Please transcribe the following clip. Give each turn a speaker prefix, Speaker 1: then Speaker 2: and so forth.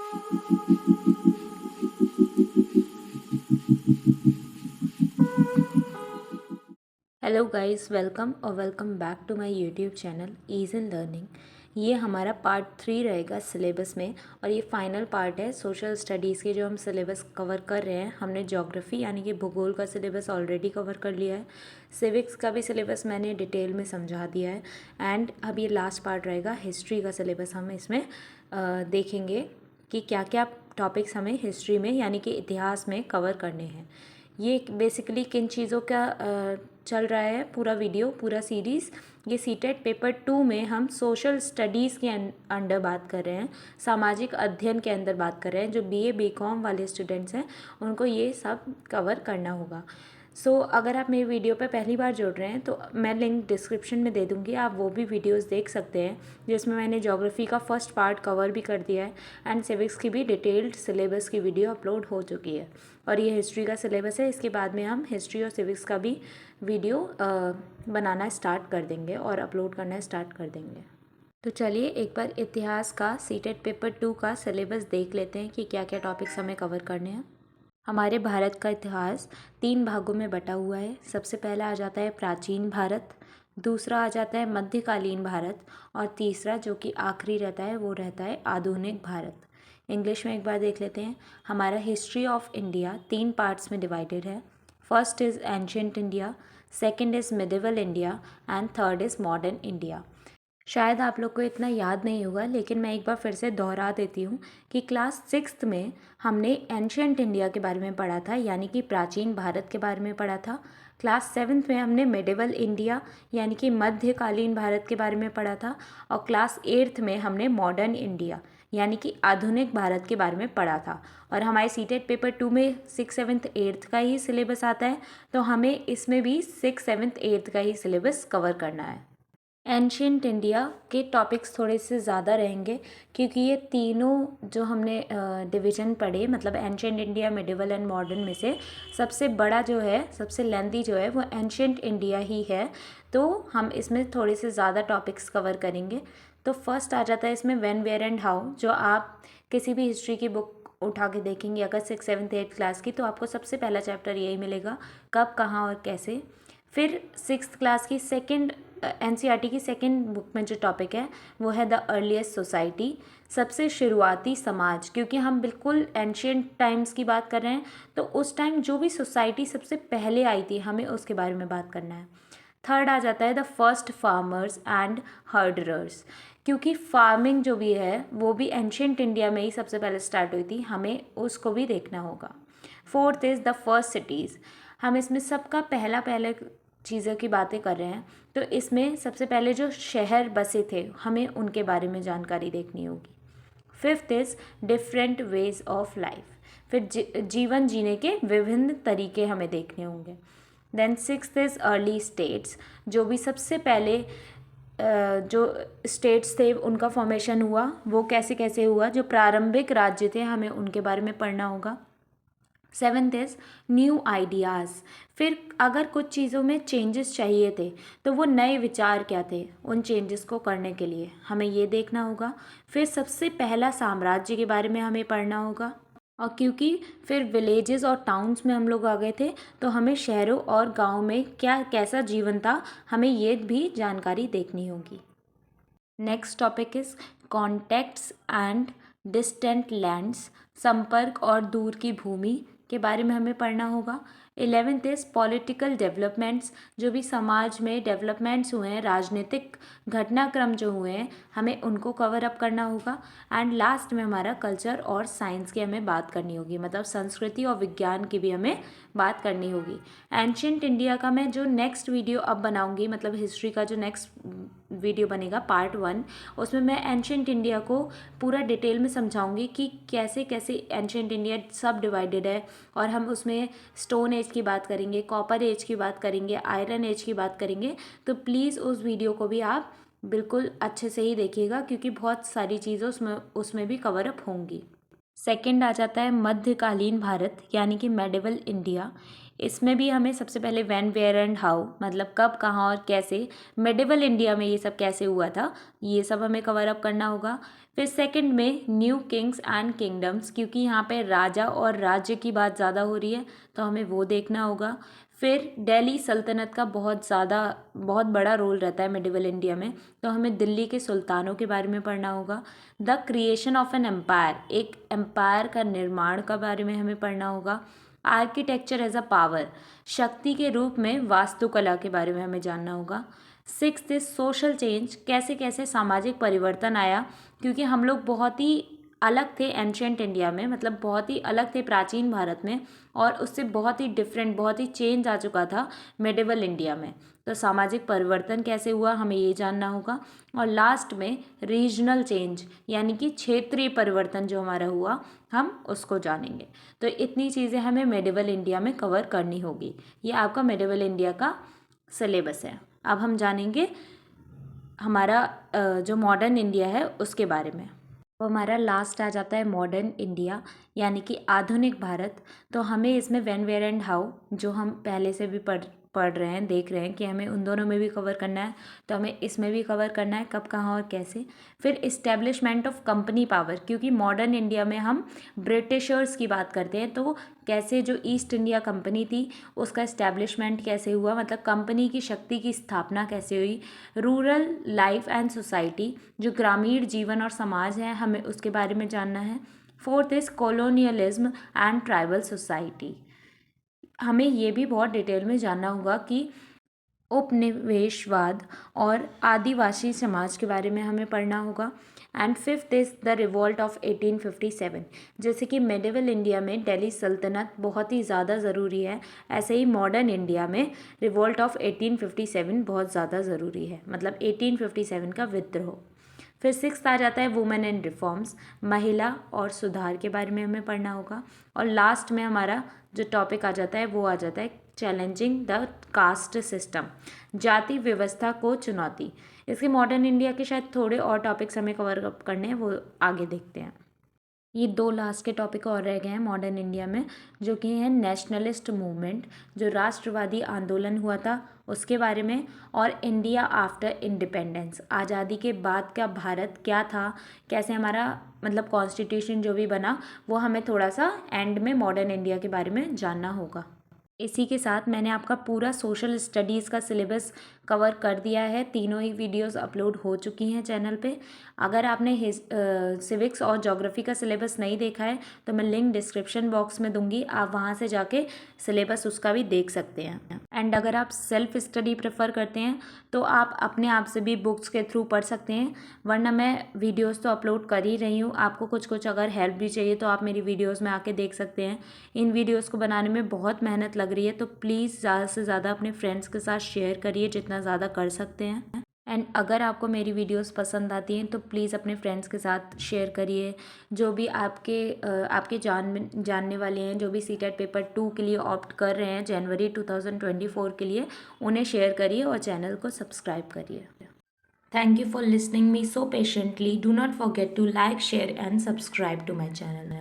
Speaker 1: Hello guys, welcome और welcome back to my YouTube channel ease in learning. ये हमारा part 3 रहेगा syllabus में और ये फाइनल पार्ट है सोशल स्टडीज़ के जो हम सिलेबस कवर कर रहे हैं। हमने ज्योग्राफी यानी कि भूगोल का सिलेबस ऑलरेडी कवर कर लिया है। सिविक्स का भी सिलेबस मैंने डिटेल में समझा दिया है एंड अब ये लास्ट पार्ट रहेगा हिस्ट्री का सिलेबस। हम इसमें देखेंगे कि क्या क्या टॉपिक्स हमें हिस्ट्री में यानी कि इतिहास में कवर करने हैं। ये बेसिकली किन चीज़ों का चल रहा है पूरा वीडियो, पूरा सीरीज़। ये सीटेट पेपर 2 में हम सोशल स्टडीज़ के अंडर बात कर रहे हैं, सामाजिक अध्ययन के अंदर बात कर रहे हैं। जो बीए बीकॉम वाले स्टूडेंट्स हैं उनको ये सब कवर करना होगा। अगर आप मेरी वीडियो पर पहली बार जुड़ रहे हैं तो मैं लिंक डिस्क्रिप्शन में दे दूँगी, आप वो भी वीडियोस देख सकते हैं जिसमें मैंने ज्योग्राफी का फर्स्ट पार्ट कवर भी कर दिया है एंड सिविक्स की भी डिटेल्ड सिलेबस की वीडियो अपलोड हो चुकी है। और ये हिस्ट्री का सिलेबस है, इसके बाद में हम हिस्ट्री और सिविक्स का भी वीडियो बनाना स्टार्ट कर देंगे और अपलोड करना स्टार्ट कर देंगे। तो चलिए एक बार इतिहास का सीटेट पेपर 2 का सिलेबस देख लेते हैं कि क्या क्या टॉपिक्स हमें कवर करने हैं। हमारे भारत का इतिहास 3 भागों में बटा हुआ है। सबसे पहला आ जाता है प्राचीन भारत, दूसरा आ जाता है मध्यकालीन भारत और तीसरा जो कि आखिरी रहता है वो रहता है आधुनिक भारत। इंग्लिश में एक बार देख लेते हैं। हमारा हिस्ट्री ऑफ इंडिया 3 पार्ट्स में डिवाइडेड है। First is ancient India, second is medieval India and third is modern India. शायद आप लोग को इतना याद नहीं होगा लेकिन मैं एक बार फिर से दोहरा देती हूँ कि क्लास 6th में हमने एंशियंट इंडिया के बारे में पढ़ा था, यानी कि प्राचीन भारत के बारे में पढ़ा था। क्लास 7th में हमने मिडिवल इंडिया यानी कि मध्यकालीन भारत के बारे में पढ़ा था। और क्लास 8th में हमने मॉडर्न इंडिया यानी कि आधुनिक भारत के बारे में पढ़ा था। और हमारे सीटेट पेपर 2 में 6th 7th 8th का ही सिलेबस आता है, तो हमें इसमें भी 6th 7th 8th का ही सिलेबस कवर करना है। एंशियंट इंडिया के टॉपिक्स थोड़े से ज़्यादा रहेंगे क्योंकि ये तीनों जो हमने डिवीज़न पढ़े, मतलब ancient India, medieval and modern में से सबसे बड़ा जो है, सबसे लेंथी जो है वो एंशियंट इंडिया ही है। तो हम इसमें थोड़े से ज़्यादा टॉपिक्स कवर करेंगे। तो फर्स्ट आ जाता है इसमें व्हेन, वेयर एंड हाउ। जो आप किसी भी हिस्ट्री की बुक उठा के देखेंगे अगर 6th 7th 8th क्लास की, तो आपको सबसे पहला चैप्टर यही मिलेगा, कब, कहाँ और कैसे। फिर 6th क्लास की सेकंड एनसीईआरटी की सेकंड बुक में जो टॉपिक है वो है द अर्लीस्ट सोसाइटी, सबसे शुरुआती समाज। क्योंकि हम बिल्कुल एंशियंट टाइम्स की बात कर रहे हैं तो उस टाइम जो भी सोसाइटी सबसे पहले आई थी हमें उसके बारे में बात करना है। थर्ड आ जाता है द फर्स्ट फार्मर्स एंड हर्डरर्स, क्योंकि फार्मिंग जो भी है वो भी एंशियंट इंडिया में ही सबसे पहले स्टार्ट हुई थी, हमें उसको भी देखना होगा। Fourth is the first cities. हम इसमें सबका पहला पहले चीज़ों की बातें कर रहे हैं, तो इसमें सबसे पहले जो शहर बसे थे हमें उनके बारे में जानकारी देखनी होगी। Fifth is different ways of life, फिर जीवन जीने के विभिन्न तरीके हमें देखने होंगे। Then sixth is early states, जो भी सबसे पहले जो स्टेट्स थे उनका फॉर्मेशन हुआ वो कैसे कैसे हुआ, जो प्रारंभिक राज्य थे हमें उनके बारे में पढ़ना होगा। सेवेंथ इज़ न्यू आइडियाज़, फिर अगर कुछ चीज़ों में चेंजेस चाहिए थे तो वो नए विचार क्या थे, उन चेंजेस को करने के लिए हमें ये देखना होगा। फिर सबसे पहला साम्राज्य के बारे में हमें पढ़ना होगा। और क्योंकि फिर विलेजेस और टाउन्स में हम लोग आ गए थे तो हमें शहरों और गाँव में क्या कैसा जीवन था हमें ये भी जानकारी देखनी होगी। Next topic is contacts and distant lands, संपर्क और दूर की भूमि के बारे में हमें पढ़ना होगा। 11th इज पॉलिटिकल डेवलपमेंट्स, जो भी समाज में डेवलपमेंट्स हुए हैं, राजनीतिक घटनाक्रम जो हुए हैं हमें उनको कवर अप करना होगा। एंड लास्ट में हमारा कल्चर और साइंस की हमें बात करनी होगी, मतलब संस्कृति और विज्ञान की भी हमें बात करनी होगी। एंशियंट इंडिया का मैं जो नेक्स्ट वीडियो अब बनाऊंगी, मतलब हिस्ट्री का जो नेक्स्ट वीडियो बनेगा पार्ट 1, उसमें मैं एंशियंट इंडिया को पूरा डिटेल में समझाऊंगी कि कैसे कैसे एंशियंट इंडिया सब डिवाइडेड है। और हम उसमें स्टोन एज की बात करेंगे, कॉपर एज की बात करेंगे, आयरन एज की बात करेंगे। तो प्लीज़ उस वीडियो को भी आप बिल्कुल अच्छे से ही देखिएगा क्योंकि बहुत सारी चीज़ें उसमें भी कवर अप होंगी। सेकंड आ जाता है मध्यकालीन भारत यानी कि मेडिवल इंडिया। इसमें भी हमें सबसे पहले व्हेन वेयर एंड हाउ, मतलब कब कहाँ और कैसे मेडिवल इंडिया में ये सब कैसे हुआ था, ये सब हमें कवर अप करना होगा। फिर सेकंड में न्यू किंग्स एंड किंगडम्स, क्योंकि यहाँ पे राजा और राज्य की बात ज़्यादा हो रही है तो हमें वो देखना होगा। फिर दिल्ली सल्तनत का बहुत बड़ा रोल रहता है मेडिवल इंडिया में, तो हमें दिल्ली के सुल्तानों के बारे में पढ़ना होगा। The creation of an empire, एक एम्पायर का निर्माण का बारे में हमें पढ़ना होगा। आर्किटेक्चर एज अ पावर, शक्ति के रूप में वास्तुकला के बारे में हमें जानना होगा। सिक्स्थ इज सोशल चेंज, कैसे कैसे सामाजिक परिवर्तन आया, क्योंकि हम लोग बहुत ही अलग थे एंशियंट इंडिया में, मतलब बहुत ही अलग थे प्राचीन भारत में, और उससे बहुत ही डिफरेंट, बहुत ही चेंज आ चुका था मेडिवल इंडिया में। तो सामाजिक परिवर्तन कैसे हुआ हमें ये जानना होगा। और लास्ट में रीजनल चेंज यानी कि क्षेत्रीय परिवर्तन जो हमारा हुआ हम उसको जानेंगे। तो इतनी चीज़ें हमें मेडिवल इंडिया में कवर करनी होगी। ये आपका मेडिवल इंडिया का सिलेबस है। अब हम जानेंगे हमारा जो मॉडर्न इंडिया है उसके बारे में। तो हमारा लास्ट आ जाता है मॉडर्न इंडिया यानी कि आधुनिक भारत। तो हमें इसमें व्हेन वेयर एंड हाउ, जो हम पहले से भी पढ़ रहे हैं, देख रहे हैं कि हमें उन दोनों में भी कवर करना है, तो हमें इसमें भी कवर करना है कब कहाँ और कैसे। फिर इस्टेब्लिशमेंट ऑफ कंपनी पावर, क्योंकि मॉडर्न इंडिया में हम ब्रिटिशर्स की बात करते हैं, तो कैसे जो ईस्ट इंडिया कंपनी थी उसका इस्टेब्लिशमेंट कैसे हुआ, मतलब कंपनी की शक्ति की स्थापना कैसे हुई। रूरल लाइफ एंड सोसाइटी, जो ग्रामीण जीवन और समाज है हमें उसके बारे में जानना है। Fourth is colonialism and tribal society, हमें ये भी बहुत डिटेल में जानना होगा कि उपनिवेशवाद और आदिवासी समाज के बारे में हमें पढ़ना होगा। And fifth is the revolt of 1857, जैसे कि मेडिवल इंडिया में दिल्ली सल्तनत बहुत ही ज़्यादा ज़रूरी है, ऐसे ही मॉडर्न इंडिया में रिवॉल्ट ऑफ 1857 बहुत ज़्यादा ज़रूरी है, मतलब 1857 का विद्रोह। फिर सिक्स्थ आ जाता है वुमेन एंड रिफॉर्म्स, महिला और सुधार के बारे में हमें पढ़ना होगा। और लास्ट में हमारा जो टॉपिक आ जाता है वो आ जाता है चैलेंजिंग द कास्ट सिस्टम, जाति व्यवस्था को चुनौती। इसके मॉडर्न इंडिया के शायद थोड़े और टॉपिक्स हमें कवर अप करने हैं, वो आगे देखते हैं। ये दो लास्ट के टॉपिक और रह गए हैं मॉडर्न इंडिया में, जो कि है नेशनलिस्ट मूवमेंट, जो राष्ट्रवादी आंदोलन हुआ था उसके बारे में, और इंडिया आफ्टर इंडिपेंडेंस, आज़ादी के बाद का भारत क्या था, कैसे हमारा मतलब कॉन्स्टिट्यूशन जो भी बना वो हमें थोड़ा सा एंड में मॉडर्न इंडिया के बारे में जानना होगा। इसी के साथ मैंने आपका पूरा सोशल स्टडीज़ का सिलेबस कवर कर दिया है, तीनों ही वीडियोस अपलोड हो चुकी हैं चैनल पे। अगर आपने सिविक्स और ज्योग्राफी का सिलेबस नहीं देखा है तो मैं लिंक डिस्क्रिप्शन बॉक्स में दूंगी, आप वहाँ से जाके सिलेबस उसका भी देख सकते हैं। एंड अगर आप सेल्फ स्टडी प्रेफर करते हैं तो आप अपने आप से भी बुक्स के थ्रू पढ़ सकते हैं, वरना मैं वीडियोस तो अपलोड कर ही रही हूँ, आपको कुछ कुछ अगर हेल्प भी चाहिए तो आप मेरी वीडियोस में आके देख सकते हैं। इन वीडियोस को बनाने में बहुत मेहनत लग रही है, तो प्लीज़ ज़्यादा से ज़्यादा अपने फ्रेंड्स के साथ शेयर करिए जितना ज़्यादा कर सकते हैं। एंड अगर आपको मेरी वीडियोस पसंद आती हैं तो प्लीज़ अपने फ्रेंड्स के साथ शेयर करिए। जो भी आपके जानने वाले हैं, जो भी सीटेट पेपर 2 के लिए ऑप्ट कर रहे हैं जनवरी 2024 के लिए, उन्हें शेयर करिए और चैनल को सब्सक्राइब करिए। Thank you for listening me so patiently. Do not forget to like, share and subscribe to my channel.